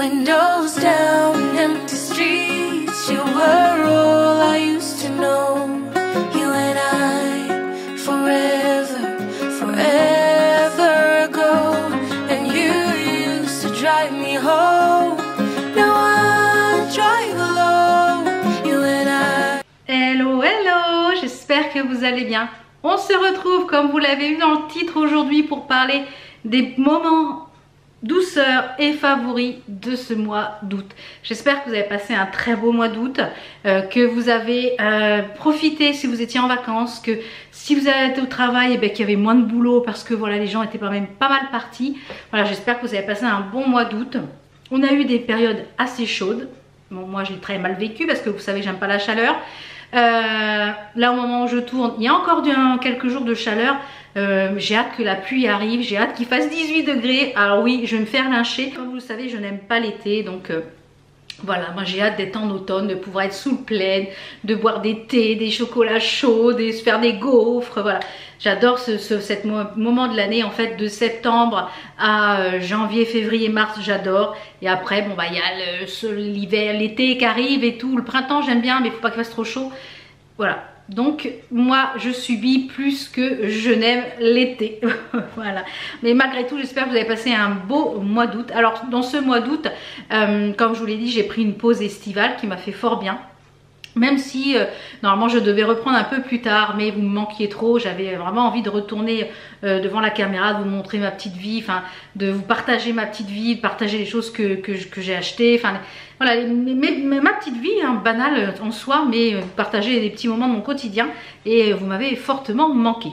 Windows down, empty streets. You were all I used to know. You and I, forever, forever ago. And you used to drive me home. Now I drive alone. You and I. Hello, hello, j'espère que vous allez bien. On se retrouve, comme vous l'avez vu dans le titre aujourd'hui, pour parler des moments douceur et favoris de ce mois d'août. J'espère que vous avez passé un très beau mois d'août, que vous avez profité si vous étiez en vacances, que si vous avez été au travail, qu'il y avait moins de boulot parce que voilà, les gens étaient quand même pas mal partis. Voilà, j'espère que vous avez passé un bon mois d'août. On a eu des périodes assez chaudes. Bon, moi j'ai très mal vécu parce que vous savez, j'aime pas la chaleur. Là au moment où je tourne, il y a encore quelques jours de chaleur. J'ai hâte que la pluie arrive, j'ai hâte qu'il fasse 18 degrés. Alors oui, je vais me faire lyncher. Comme vous le savez, je n'aime pas l'été, donc voilà, moi j'ai hâte d'être en automne, de pouvoir être sous le plaid, de boire des thés, des chocolats chauds, de se faire des gaufres, voilà. J'adore cet moment de l'année, en fait, de septembre à janvier, février, mars, j'adore. Et après, bon bah il y a l'hiver, l'été qui arrive et tout. Le printemps j'aime bien, mais il faut pas qu'il fasse trop chaud. Voilà. Donc moi je subis plus que je n'aime l'été. Voilà. Mais malgré tout, j'espère que vous avez passé un beau mois d'août. Alors dans ce mois d'août, comme je vous l'ai dit, j'ai pris une pause estivale qui m'a fait fort bien. Même si normalement je devais reprendre un peu plus tard, mais vous me manquiez trop. J'avais vraiment envie de retourner devant la caméra, de vous montrer ma petite vie, enfin de vous partager ma petite vie, de partager les choses que j'ai achetées, enfin voilà, ma petite vie, hein, banale en soi, mais partager des petits moments de mon quotidien, et vous m'avez fortement manqué.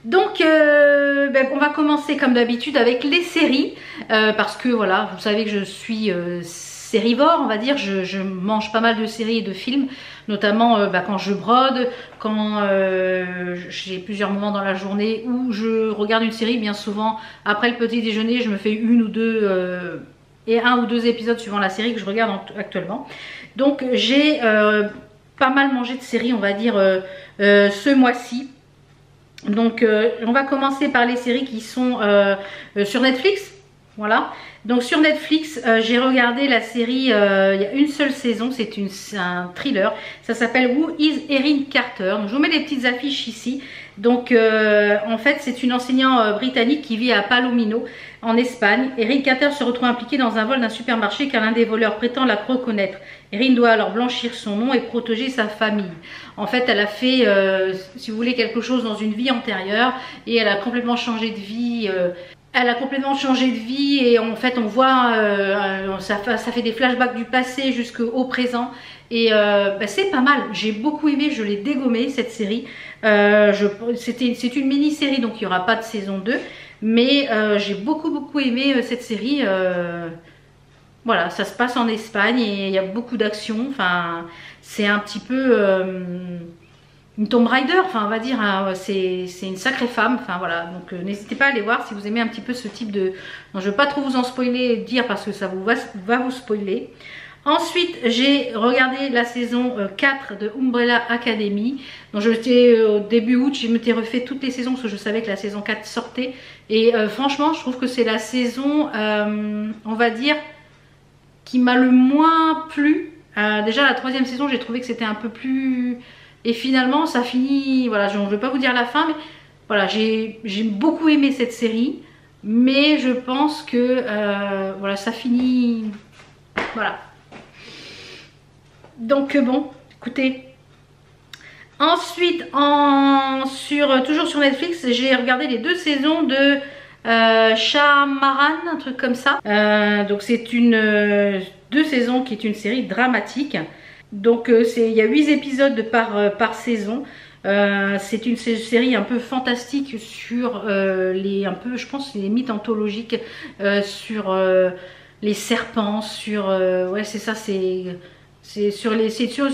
Donc on va commencer comme d'habitude avec les séries, parce que voilà, vous savez que je suis sérivore, on va dire. Je mange pas mal de séries et de films, notamment quand je brode, quand j'ai plusieurs moments dans la journée où je regarde une série. Bien souvent après le petit déjeuner, je me fais une ou deux et un ou deux épisodes suivant la série que je regarde actuellement. Donc j'ai pas mal mangé de séries, on va dire, ce mois-ci. Donc on va commencer par les séries qui sont sur Netflix. Voilà, donc sur Netflix, j'ai regardé la série, il y a une seule saison, c'est un thriller, ça s'appelle Who is Erin Carter. Donc, je vous mets des petites affiches ici. Donc en fait c'est une enseignante britannique qui vit à Palomino en Espagne. Erin Carter se retrouve impliquée dans un vol d'un supermarché car l'un des voleurs prétend la reconnaître. Erin doit alors blanchir son nom et protéger sa famille. En fait elle a fait, si vous voulez, quelque chose dans une vie antérieure et elle a complètement changé de vie. Elle a complètement changé de vie et en fait on voit, ça fait des flashbacks du passé jusqu'au présent. Et c'est pas mal, j'ai beaucoup aimé, je l'ai dégommé cette série. C'est une mini-série, donc il n'y aura pas de saison 2. Mais j'ai beaucoup aimé cette série. Voilà, ça se passe en Espagne et il y a beaucoup d'action. Enfin, c'est un petit peu une Tomb Raider, enfin on va dire, hein, c'est une sacrée femme. Enfin voilà, donc n'hésitez pas à aller voir si vous aimez un petit peu ce type de... Non, je ne vais pas trop vous en spoiler, dire parce que ça va vous spoiler. Ensuite, j'ai regardé la saison 4 de Umbrella Academy. Donc au début août, je m'étais refait toutes les saisons parce que je savais que la saison 4 sortait. Et franchement, je trouve que c'est la saison, on va dire, qui m'a le moins plu. Déjà la troisième saison, j'ai trouvé que c'était un peu plus... Et finalement, ça finit... Voilà, je ne veux pas vous dire la fin, mais voilà, j'ai beaucoup aimé cette série. Mais je pense que voilà, ça finit... Voilà. Donc bon, écoutez. Ensuite, toujours sur Netflix, j'ai regardé les 2 saisons de Shamaran, un truc comme ça. Donc c'est 2 saisons qui est une série dramatique. Donc il y a 8 épisodes par saison. C'est une série un peu fantastique sur je pense les mythes anthologiques, sur les serpents, sur ouais c'est ça, c'est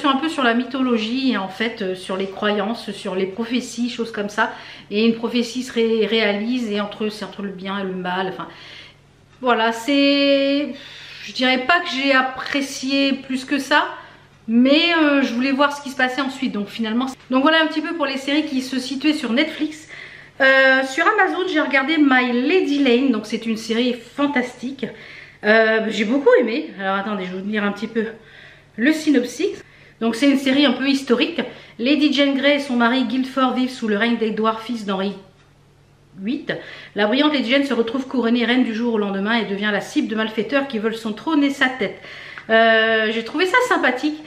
un peu sur la mythologie en fait, sur les croyances, sur les prophéties, choses comme ça. Et une prophétie se réalise et c'est entre le bien et le mal. Enfin voilà, je dirais pas que j'ai apprécié plus que ça. Mais je voulais voir ce qui se passait ensuite. Donc finalement, donc voilà un petit peu pour les séries qui se situaient sur Netflix. Sur Amazon, j'ai regardé My Lady Lane. Donc c'est une série fantastique. J'ai beaucoup aimé. Alors attendez, je vais vous lire un petit peu le synopsis. Donc c'est une série un peu historique. Lady Jane Grey et son mari Guildford vivent sous le règne d'Édouard, fils d'Henri VIII. La brillante Lady Jane se retrouve couronnée reine du jour au lendemain et devient la cible de malfaiteurs qui veulent son trône et sa tête. J'ai trouvé ça sympathique.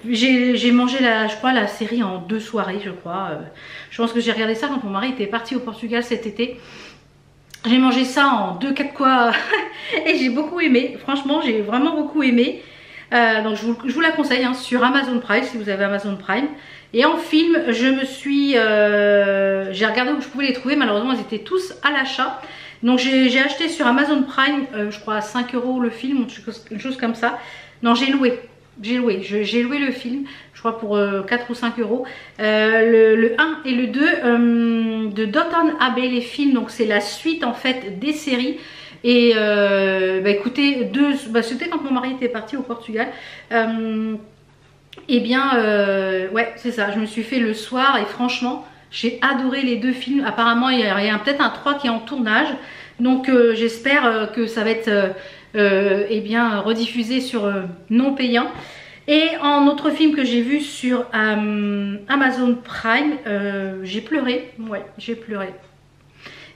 J'ai mangé je crois la série en 2 soirées, je crois. Je pense que j'ai regardé ça quand mon mari était parti au Portugal cet été. J'ai mangé ça en 2-4 quoi et j'ai beaucoup aimé. Franchement, j'ai vraiment beaucoup aimé. Donc je vous la conseille hein, sur Amazon Prime si vous avez Amazon Prime. Et en film, j'ai regardé où je pouvais les trouver. Malheureusement, ils étaient tous à l'achat. Donc j'ai acheté sur Amazon Prime, je crois à 5 € le film, une chose comme ça. Non, j'ai loué le film, je crois pour 4 ou 5 €. Le 1 et le 2 de Downton Abbey, les films, donc c'est la suite en fait des séries. Et écoutez, c'était quand mon mari était parti au Portugal. Ouais, c'est ça, je me suis fait le soir et franchement, j'ai adoré les 2 films. Apparemment, il y a peut-être un 3 qui est en tournage. Donc j'espère que ça va être rediffusé sur non payant. Et en autre film que j'ai vu sur Amazon Prime, j'ai pleuré. Ouais, j'ai pleuré.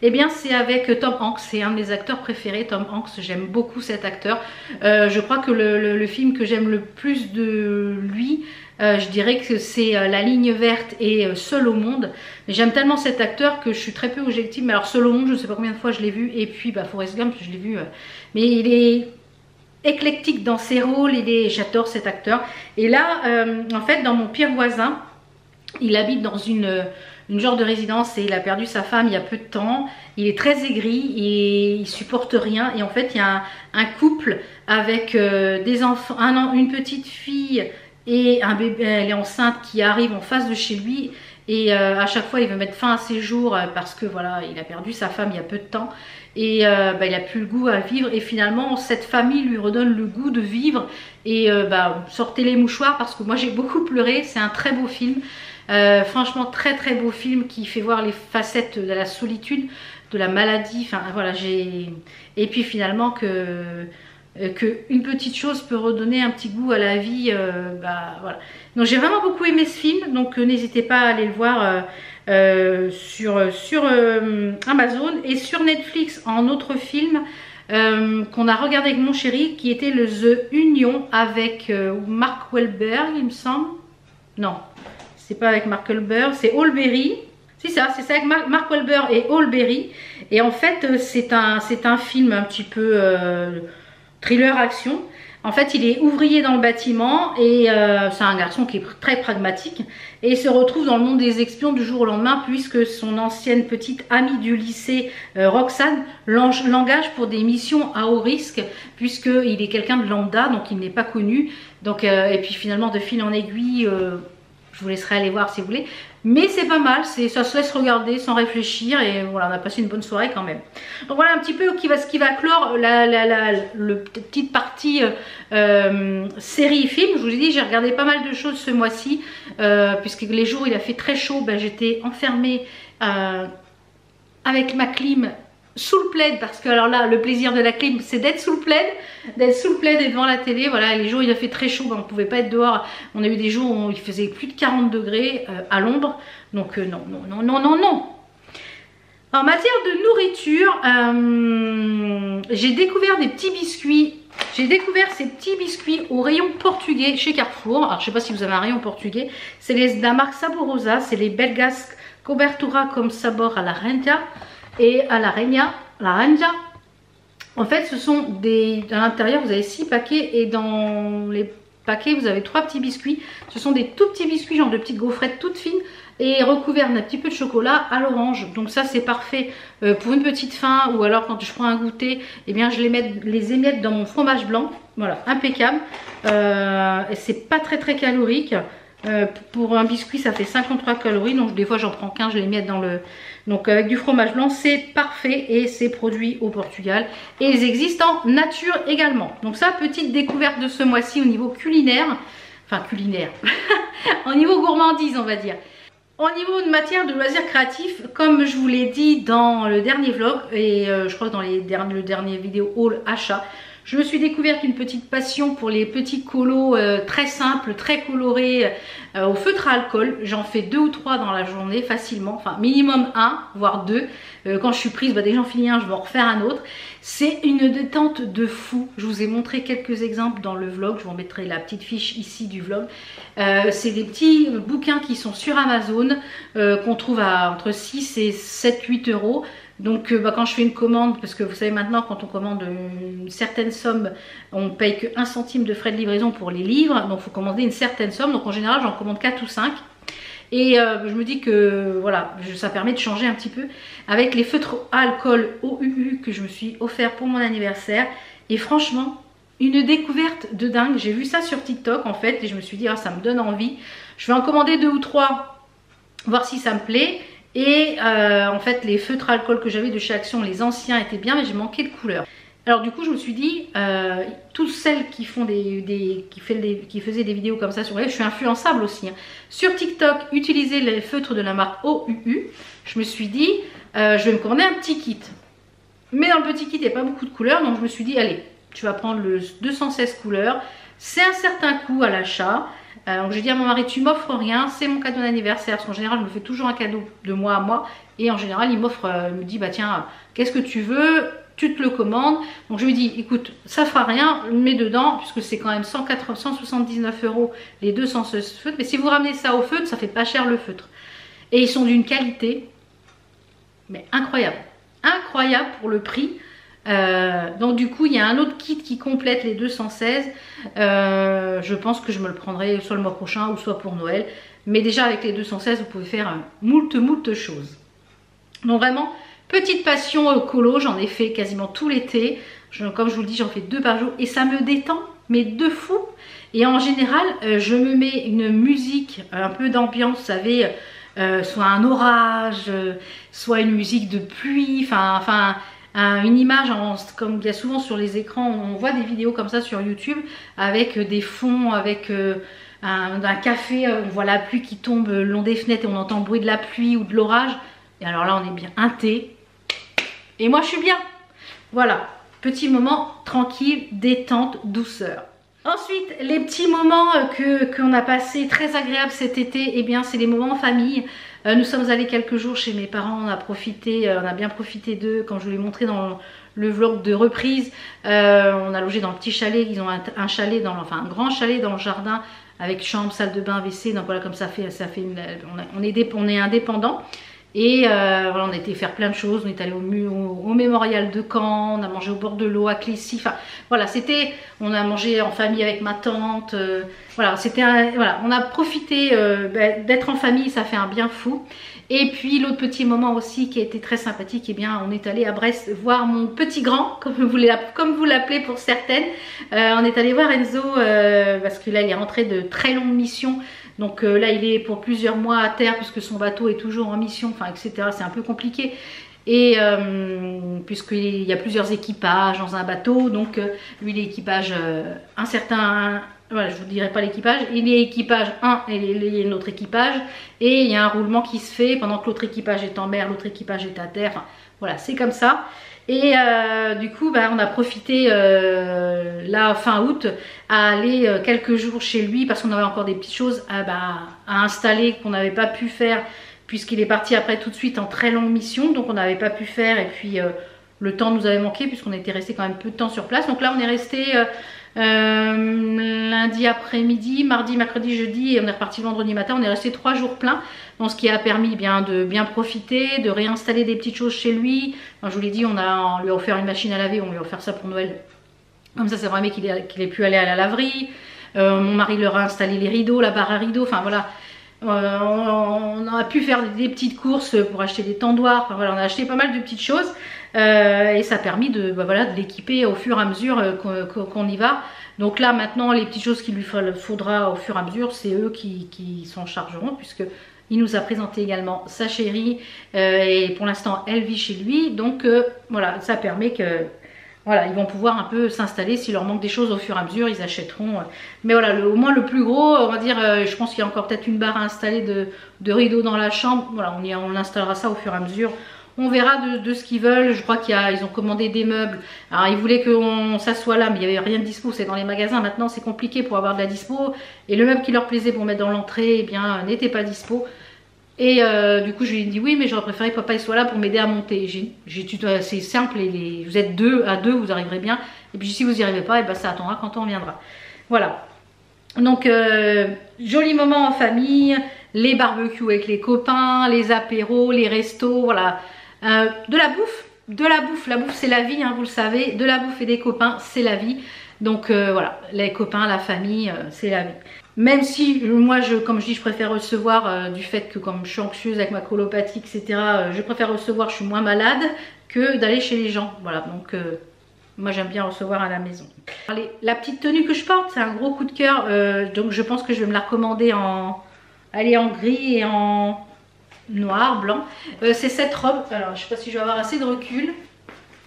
Eh bien c'est avec Tom Hanks, c'est un de mes acteurs préférés, Tom Hanks, j'aime beaucoup cet acteur. Je crois que le film que j'aime le plus de lui, je dirais que c'est La Ligne Verte et Seul au Monde. J'aime tellement cet acteur que je suis très peu objective, mais alors Seul au Monde, je ne sais pas combien de fois je l'ai vu, et puis Forrest Gump, je l'ai vu, mais il est éclectique dans ses rôles, j'adore cet acteur. Et là, en fait, dans Mon pire voisin, il habite dans une genre de résidence et il a perdu sa femme il y a peu de temps. Il est très aigri et il supporte rien. Et en fait, il y a un couple avec des enfants, une petite fille et un bébé, elle est enceinte, qui arrive en face de chez lui. Et à chaque fois, il veut mettre fin à ses jours parce que voilà, il a perdu sa femme il y a peu de temps. Et il n'a plus le goût à vivre. Et finalement, cette famille lui redonne le goût de vivre. Et sortez les mouchoirs parce que moi, j'ai beaucoup pleuré. C'est un très beau film. Franchement très très beau film qui fait voir les facettes de la solitude, de la maladie, enfin voilà, et puis finalement que une petite chose peut redonner un petit goût à la vie, voilà. Donc j'ai vraiment beaucoup aimé ce film, donc n'hésitez pas à aller le voir sur Amazon. Et sur Netflix, en autre film qu'on a regardé avec mon chéri, qui était le The Union avec Mark Wahlberg, il me semble. Non, c'est pas avec Mark Wahlberg, c'est Halle Berry. C'est ça avec Mark Wahlberg et Halle Berry. Et en fait, c'est un film un petit peu thriller action. En fait, il est ouvrier dans le bâtiment et c'est un garçon qui est très pragmatique. Et il se retrouve dans le monde des espions du jour au lendemain puisque son ancienne petite amie du lycée, Roxane, l'engage pour des missions à haut risque puisqu'il est quelqu'un de lambda, donc il n'est pas connu. Donc, et puis finalement, de fil en aiguille... je vous laisserai aller voir si vous voulez. Mais c'est pas mal, ça se laisse regarder sans réfléchir. Et voilà, on a passé une bonne soirée quand même. Donc voilà un petit peu ce qui va clore le petite partie série film. Je vous ai dit, j'ai regardé pas mal de choses ce mois-ci. Puisque les jours où il a fait très chaud, j'étais enfermée avec ma clim sous le plaid, parce que alors là le plaisir de la clim c'est d'être sous le plaid, et devant la télé. Voilà, les jours où il a fait très chaud, on ne pouvait pas être dehors. On a eu des jours où il faisait plus de 40 degrés à l'ombre, donc non. En matière de nourriture, j'ai découvert des petits biscuits. J'ai découvert ces petits biscuits au rayon portugais chez Carrefour. Alors je sais pas si vous avez un rayon portugais, c'est de la marque Saborosa, c'est les Belgas Cobertura comme sabor à la renda et à la ranja. En fait, ce sont à l'intérieur vous avez 6 paquets et dans les paquets vous avez 3 petits biscuits. Ce sont des tout petits biscuits, genre de petites gaufrettes toutes fines et recouvertes d'un petit peu de chocolat à l'orange. Donc ça c'est parfait pour une petite faim, ou alors quand je prends un goûter, eh bien je les émiette dans mon fromage blanc. Voilà, impeccable. Et c'est pas très calorique. Pour un biscuit ça fait 53 calories, donc des fois j'en prends 15, je les mets dans le... Donc avec du fromage blanc c'est parfait et c'est produit au Portugal. Et ils existent en nature également. Donc ça, petite découverte de ce mois-ci au niveau culinaire. Enfin culinaire, au niveau gourmandise on va dire. Au niveau de matière de loisirs créatifs, comme je vous l'ai dit dans le dernier vlog et je crois que dans le dernier vidéo haul achat, Je me suis découverte une petite passion pour les petits colos très simples, très colorés au feutre à alcool. J'en fais 2 ou 3 dans la journée facilement, enfin minimum 1 voire 2. Quand je suis prise, dès que j'en finis un, je vais en refaire un autre. C'est une détente de fou. Je vous ai montré quelques exemples dans le vlog. Je vous mettrai la petite fiche ici du vlog. C'est des petits bouquins qui sont sur Amazon, qu'on trouve à entre 6 et 7-8 euros. Donc quand je fais une commande, parce que vous savez maintenant quand on commande une certaine somme, on paye que 1 centime de frais de livraison pour les livres, donc il faut commander une certaine somme, donc en général j'en commande 4 ou 5. Et je me dis que voilà, ça permet de changer un petit peu avec les feutres à alcool OUU que je me suis offert pour mon anniversaire. Et franchement, une découverte de dingue. J'ai vu ça sur TikTok en fait et je me suis dit ça me donne envie. Je vais en commander 2 ou 3, voir si ça me plaît. Et en fait les feutres à alcool que j'avais de chez Action, les anciens étaient bien mais j'ai manqué de couleur. Alors du coup je me suis dit, toutes celles qui font qui faisaient des vidéos comme ça sur web, je suis influençable aussi. Hein. Sur TikTok, utiliser les feutres de la marque OUU. Je me suis dit, je vais me commander un petit kit. Mais dans le petit kit il n'y a pas beaucoup de couleurs, donc je me suis dit, allez, tu vas prendre le 216 couleurs. C'est un certain coût à l'achat. Donc j'ai dit à mon mari, tu m'offres rien, c'est mon cadeau d'anniversaire, parce qu'en général je me fais toujours un cadeau de moi à moi, et en général il m'offre, il me dit tiens, qu'est-ce que tu veux, tu te le commandes. Donc je lui dis écoute, ça fera rien, mets dedans, puisque c'est quand même 179 euros les 200 feutres, mais si vous ramenez ça au feutre, ça fait pas cher le feutre. Et ils sont d'une qualité, mais incroyable, incroyable pour le prix. Donc du coup il y a un autre kit qui complète les 216. Je pense que je me le prendrai soit le mois prochain ou soit pour Noël, mais déjà avec les 216 vous pouvez faire moult choses. Donc vraiment petite passion colo, j'en ai fait quasiment tout l'été. Comme je vous le dis, j'en fais 2 par jour et ça me détend mais de fou. Et en général je me mets une musique un peu d'ambiance, vous savez, soit un orage, soit une musique de pluie, enfin une image, comme il y a souvent sur les écrans, on voit des vidéos comme ça sur YouTube avec des fonds, avec un café, on voit la pluie qui tombe le long des fenêtres et on entend le bruit de la pluie ou de l'orage. Et alors là on est bien, un thé, et moi je suis bien. Voilà, petit moment tranquille, détente, douceur. Ensuite, les petits moments qu'on a passé très agréables cet été, eh bien c'est les moments en famille. Nous sommes allés quelques jours chez mes parents, on a bien profité d'eux, comme je vous l'ai montré dans le vlog de reprise. On a logé dans le petit chalet, ils ont un chalet, un grand chalet dans le jardin avec chambre, salle de bain, WC. Donc voilà, comme on est indépendant. Et voilà, on a été faire plein de choses, on est allé au mémorial de Caen, on a mangé au bord de l'eau à Clécy, enfin voilà, on a mangé en famille avec ma tante, voilà, voilà, on a profité d'être en famille, ça fait un bien fou. Et puis l'autre petit moment aussi qui a été très sympathique, eh bien on est allé à Brest voir mon petit grand, comme vous l'appelez pour certaines. On est allé voir Enzo parce que là il est rentré de très longues missions. Donc là il est pour plusieurs mois à terre puisque son bateau est toujours en mission, enfin etc. C'est un peu compliqué. Et puisqu'il y a plusieurs équipages dans un bateau, donc lui l'équipage un certain... Voilà, je vous dirai pas l'équipage, il est équipage 1 et il y a notre équipage et il y a un roulement qui se fait pendant que l'autre équipage est en mer, l'autre équipage est à terre, enfin, voilà, c'est comme ça. Et du coup on a profité là fin août à aller quelques jours chez lui parce qu'on avait encore des petites choses à installer qu'on n'avait pas pu faire puisqu'il est parti après tout de suite en très longue mission, donc on n'avait pas pu faire et puis le temps nous avait manqué puisqu'on était resté quand même peu de temps sur place. Donc là on est resté lundi après-midi, mardi, mercredi, jeudi et on est reparti vendredi matin. On est resté 3 jours pleins, donc ce qui a permis de bien profiter, de réinstaller des petites choses chez lui. Enfin, je vous l'ai dit, on lui a offert une machine à laver, on lui a offert ça pour Noël. Comme ça vraiment qu'il ait pu aller à la laverie. Mon mari leur a installé les rideaux, la barre à rideaux, enfin voilà. On a pu faire des petites courses pour acheter des tendoirs, enfin, voilà, on a acheté pas mal de petites choses et ça a permis de l'équiper au fur et à mesure qu'on y va. Donc là maintenant les petites choses qu'il lui faudra au fur et à mesure, c'est eux qui s'en chargeront puisque il nous a présenté également sa chérie et pour l'instant elle vit chez lui, donc voilà, ça permet que voilà, ils vont pouvoir un peu s'installer. S'il leur manque des choses au fur et à mesure, ils achèteront. Mais voilà, au moins le plus gros, on va dire, je pense qu'il y a encore peut-être une barre à installer de rideaux dans la chambre. Voilà, on installera ça au fur et à mesure. On verra de ce qu'ils veulent. Je crois qu'ils ont commandé des meubles. Alors ils voulaient qu'on s'assoie là, mais il n'y avait rien de dispo. C'est dans les magasins. Maintenant c'est compliqué pour avoir de la dispo. Et le meuble qui leur plaisait pour mettre dans l'entrée, eh bien n'était pas dispo. Et du coup je lui ai dit oui, mais j'aurais préféré que papa il soit là pour m'aider à monter. J'ai dit c'est simple, vous êtes à deux, vous arriverez bien. Et puis si vous n'y arrivez pas, et ben ça attendra quand on viendra. Voilà. Donc joli moment en famille, les barbecues avec les copains, les apéros, les restos, voilà. De la bouffe, la bouffe c'est la vie, hein, vous le savez, de la bouffe et des copains c'est la vie. Donc voilà, les copains, la famille, c'est la vie. Même si moi, comme je dis, je préfère recevoir du fait que comme je suis anxieuse avec ma colopathie, etc., je préfère recevoir, je suis moins malade que d'aller chez les gens. Voilà, donc moi j'aime bien recevoir à la maison. Allez, la petite tenue que je porte, c'est un gros coup de cœur, donc je pense que je vais me la recommander en gris et en noir, blanc. C'est cette robe, alors je sais pas si je vais avoir assez de recul.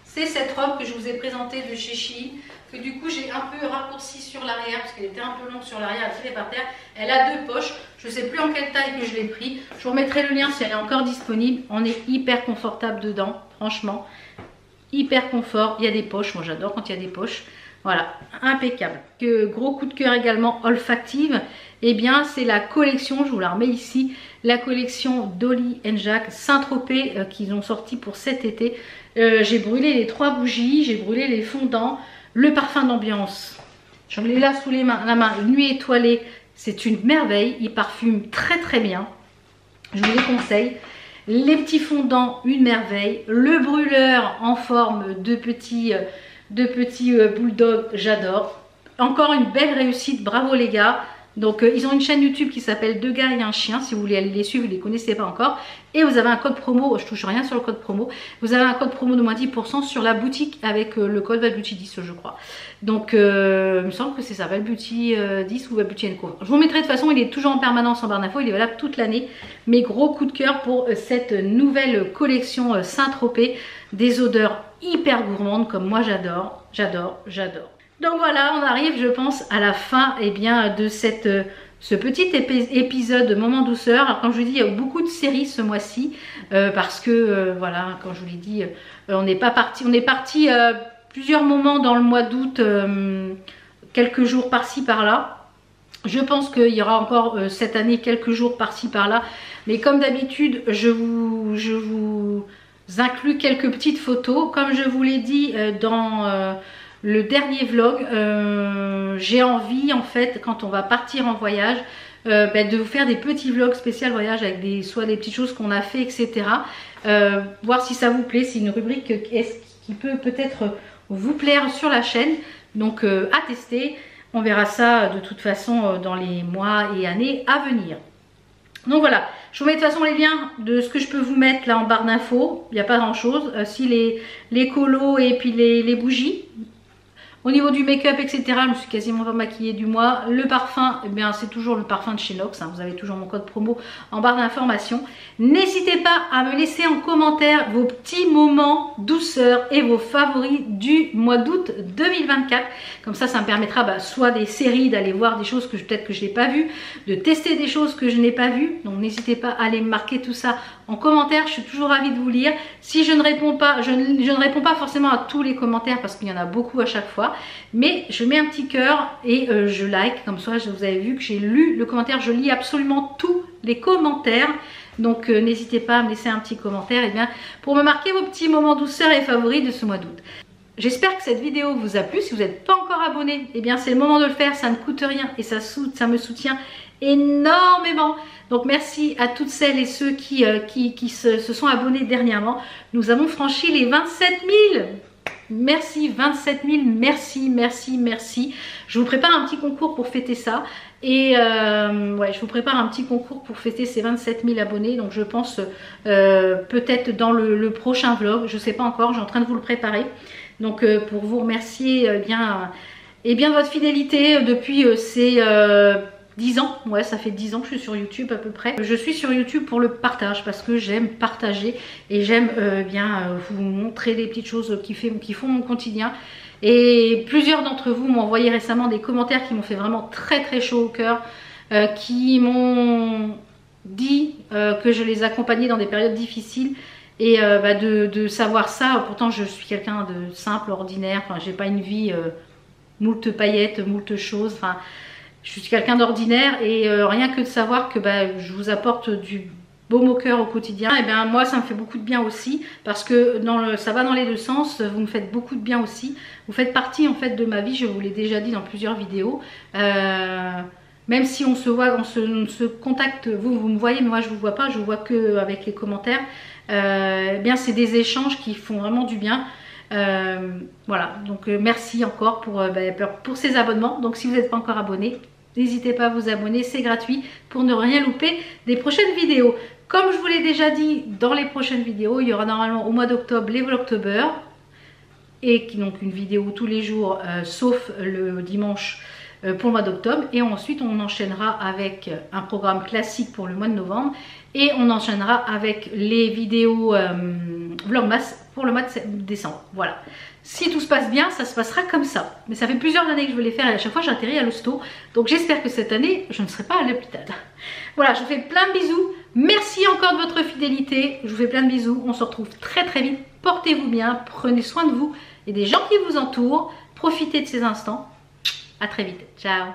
C'est cette robe que je vous ai présentée de chez Shein, que du coup j'ai un peu raccourci sur l'arrière parce qu'elle était un peu longue sur l'arrière, elle est par terre. Elle a 2 poches, je ne sais plus en quelle taille que je l'ai pris. Je vous remettrai le lien si elle est encore disponible. On est hyper confortable dedans, franchement. Hyper confort, il y a des poches, moi j'adore quand il y a des poches. Voilà, impeccable. Gros coup de cœur également olfactive, et bien c'est la collection, je vous la remets ici, la collection Dolly & Jacques Saint-Tropez qu'ils ont sorti pour cet été. J'ai brûlé les 3 bougies, j'ai brûlé les fondants, le parfum d'ambiance. J'en ai là sous la main, Nuit étoilée, c'est une merveille, il parfume très très bien. Je vous les conseille. Les petits fondants, une merveille. Le brûleur en forme de petits bulldogs, j'adore. Encore une belle réussite, bravo les gars. Donc ils ont une chaîne YouTube qui s'appelle 2 gars et un chien. Si vous voulez aller les suivre, vous ne les connaissez pas encore. Et vous avez un code promo, je touche rien sur le code promo. Vous avez un code promo de moins 10% sur la boutique avec le code ValBeauty10 je crois. Donc il me semble que c'est ça, ValBeauty10 ou ValBeauty & Co. Je vous mettrai de toute façon, il est toujours en permanence en barre d'infos, il est valable toute l'année. Mais gros coup de cœur pour cette nouvelle collection Saint-Tropez. Des odeurs hyper gourmandes comme moi j'adore, j'adore, j'adore. Donc voilà, on arrive je pense à la fin bien, de ce petit épisode Moment Douceur. Alors comme je vous dis, il y a beaucoup de séries ce mois-ci parce que voilà, comme je vous l'ai dit, on est parti plusieurs moments dans le mois d'août, quelques jours par-ci par-là. Je pense qu'il y aura encore cette année quelques jours par-ci par-là, mais comme d'habitude je vous inclus quelques petites photos. Comme je vous l'ai dit dans le dernier vlog, j'ai envie en fait quand on va partir en voyage de vous faire des petits vlogs spécial voyage avec soit des petites choses qu'on a fait, etc. Voir si ça vous plaît, c'est une rubrique qui peut peut-être vous plaire sur la chaîne, donc à tester. On verra ça de toute façon dans les mois et années à venir. Donc voilà, je vous mets de toute façon les liens de ce que je peux vous mettre là en barre d'infos. Il n'y a pas grand chose, si les colos et puis les bougies. Au niveau du make-up, etc., je me suis quasiment pas maquillée du mois. Le parfum, eh bien c'est toujours le parfum de chez Nox, hein. Vous avez toujours mon code promo en barre d'informations. N'hésitez pas à me laisser en commentaire vos petits moments douceur et vos favoris du mois d'août 2024. Comme ça me permettra soit des séries, d'aller voir des choses que peut-être que je n'ai pas vues, de tester des choses que je n'ai pas vues. Donc n'hésitez pas à aller me marquer tout ça en commentaire, je suis toujours ravie de vous lire. Si je ne réponds pas, je ne réponds pas forcément à tous les commentaires parce qu'il y en a beaucoup à chaque fois. Mais je mets un petit cœur et je like, comme ça vous avez vu que j'ai lu le commentaire. Je lis absolument tous les commentaires. Donc n'hésitez pas à me laisser un petit commentaire pour me marquer vos petits moments douceur et favoris de ce mois d'août. J'espère que cette vidéo vous a plu. Si vous n'êtes pas encore abonné, c'est le moment de le faire, ça ne coûte rien et ça me soutient énormément. Donc merci à toutes celles et ceux qui se sont abonnés dernièrement. Nous avons franchi les 27 000. Merci 27 000, merci, merci, merci. Je vous prépare un petit concours pour fêter ça. Et ouais, je vous prépare un petit concours pour fêter ces 27 000 abonnés. Donc je pense peut-être dans le prochain vlog. Je ne sais pas encore, je suis en train de vous le préparer. Donc pour vous remercier de votre fidélité depuis ces 10 ans. Ouais, ça fait 10 ans que je suis sur YouTube à peu près. Je suis sur YouTube pour le partage parce que j'aime partager et j'aime vous montrer des petites choses qui font mon quotidien. Et plusieurs d'entre vous m'ont envoyé récemment des commentaires qui m'ont fait vraiment très très chaud au cœur, qui m'ont dit que je les accompagnais dans des périodes difficiles. Et de savoir ça, pourtant je suis quelqu'un de simple, ordinaire, enfin j'ai pas une vie moult paillettes, moult choses, enfin je suis quelqu'un d'ordinaire et rien que de savoir que je vous apporte du baume au cœur au quotidien, et bien moi ça me fait beaucoup de bien aussi parce que ça va dans les deux sens, vous me faites beaucoup de bien aussi, vous faites partie en fait de ma vie, je vous l'ai déjà dit dans plusieurs vidéos. Même si on se voit, on se contacte, vous me voyez, mais moi je vous vois pas, je vous vois que avec les commentaires. Eh bien c'est des échanges qui font vraiment du bien. Voilà, donc merci encore pour ces abonnements. Donc si vous n'êtes pas encore abonné, n'hésitez pas à vous abonner, c'est gratuit pour ne rien louper des prochaines vidéos. Comme je vous l'ai déjà dit, dans les prochaines vidéos, il y aura normalement au mois d'octobre les Vlogtober, et donc une vidéo tous les jours, sauf le dimanche pour le mois d'octobre. Et ensuite on enchaînera avec un programme classique pour le mois de novembre, et on enchaînera avec les vidéos Vlogmas pour le mois de décembre. Voilà. Si tout se passe bien, ça se passera comme ça. Mais ça fait plusieurs années que je veux les faire et à chaque fois j'atterris à l'hosto. Donc j'espère que cette année, je ne serai pas à l'hôpital. Voilà, je vous fais plein de bisous. Merci encore de votre fidélité. Je vous fais plein de bisous. On se retrouve très très vite. Portez-vous bien, prenez soin de vous et des gens qui vous entourent. Profitez de ces instants. À très vite. Ciao.